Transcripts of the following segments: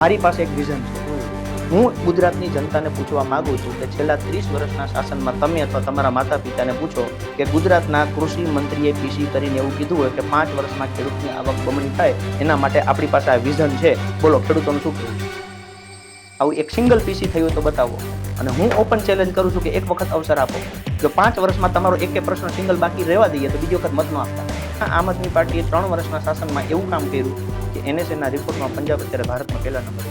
મારી પાસે એક વિઝન છે. હું ગુજરાતની જનતાને પૂછવા માંગુ છું કે છેલ્લા 30 વર્ષના શાસનમાં તમે અથવા તમારા માતા પિતાને પૂછો કે ગુજરાતના કૃષિ મંત્રીએ પીસી કરીને એવું કીધું હોય કે 5 વર્ષમાં ખેડૂતની આવક બમણી થાય એના માટે આપણી પાસે આ વિઝન છે. બોલો ખેડૂતોનું શું કહેવું? આવું એક સિંગલ પીસી થયું તો બતાવો. અને હું ઓપન ચેલેન્જ કરું છું કે એક વખત અવસર આપો. જો 5 વર્ષમાં તમારો એક પ્રશ્ન સિંગલ બાકી રહેવા દઈએ તો બીજી વખત મત ન આપતા. આમ આદમી પાર્ટીએ 3 વર્ષના શાસનમાં એવું કામ કર્યું કે NSAના રિપોર્ટમાં પંજાબ અત્યારે ભારતમાં પહેલા નંબરે.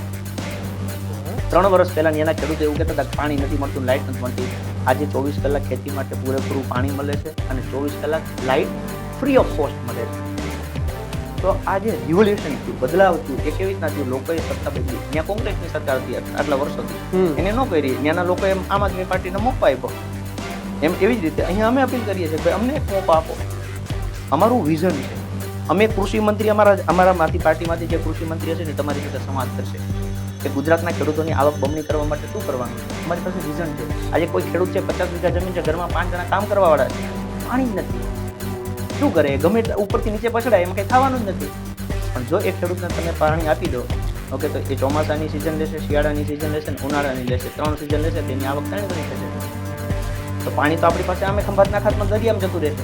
3 વર્ષ પહેલા એના ખેડૂતો એવું કહેતા હતા કે પાણી નથી મળતું, લાઇટ નથી મળતી. આજે 24 કલાક ખેતી માટે પૂરેપૂરું પાણી મળે છે અને 24 કલાક લાઇટ ફ્રી ઓફ કોસ્ટ મળે છે. તો આ જે રિવોલ્યુશન થયું, બદલાવ થયું, એ કેવી રીતના થયું? લોકોએ સત્તા બદલી. ત્યાં કોંગ્રેસની સરકાર હતી આટલા વર્ષોથી, એને ન કરી. ત્યાંના લોકોએ આમ આદમી પાર્ટીને મોકો આપ્યો. એમ એવી જ રીતે અહીંયા અમે અપીલ કરીએ છીએ, ભાઈ અમને એક મોકો આપો. અમારું વિઝન છે. અમે કૃષિ મંત્રી અમારામાંથી પાર્ટીમાંથી જે કૃષિ મંત્રી હશે ને તમારી સાથે સંવાદ કરશે કે ગુજરાતના ખેડૂતોની આવક બમણી કરવા માટે શું કરવાનું. અમારી પાસે વિઝન છે. આજે કોઈ ખેડૂત છે, 50 વીઘા જમીન છે, ઘરમાં 5 જણા કામ કરવાવાળા છે, પાણી જ નથી. શું કરે? ગમે ઉપરથી નીચે પછડાય, એમાં કંઈ થવાનું જ નથી. પણ જો એ ખેડૂતને તમે પાણી આપી દો, ઓકે, તો એ ચોમાસાની સિઝન લેશે, શિયાળાની સિઝન લેશે ને ઉનાળાની લેશે, 3 સિઝન લેશે, તેની આવક 3 ગણી થશે. તો પાણી તો આપણી પાસે અમે ખંભાતના ખાતમાં દરિયામાં જતું રહેશે.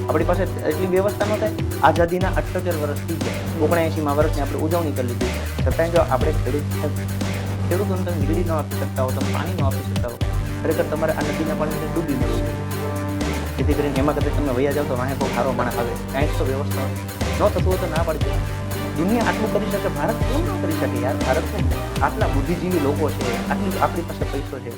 આપણી પાસે એટલી વ્યવસ્થા ન થાય. આઝાદીના 78 વર્ષ થઈ ગયા, 79માં વર્ષની આપણે ઉજવણી કરી લીધી. છતાંય જો આપણે ખેડૂતોને તમે વીજળી ન આપી શકતા હો, તમે પાણી ન આપી શકતા હો, ખરેખર તમારે આ નદીના પાણીને ડૂબી મળવું છે. જેથી કરીને એમાં કદાચ તમે વૈયા જાવ તો વાંહે કોઈ સારો પણ આવે. કાંઈક તો વ્યવસ્થા ન થતું હોય તો ના પાડી દે. દુનિયા આટલું કરી શકે, ભારત કેમ ન કરી શકે યાર? ભારતમાં આટલા બુદ્ધિજીવી લોકો છે, આપણી પાસે પૈસો છે.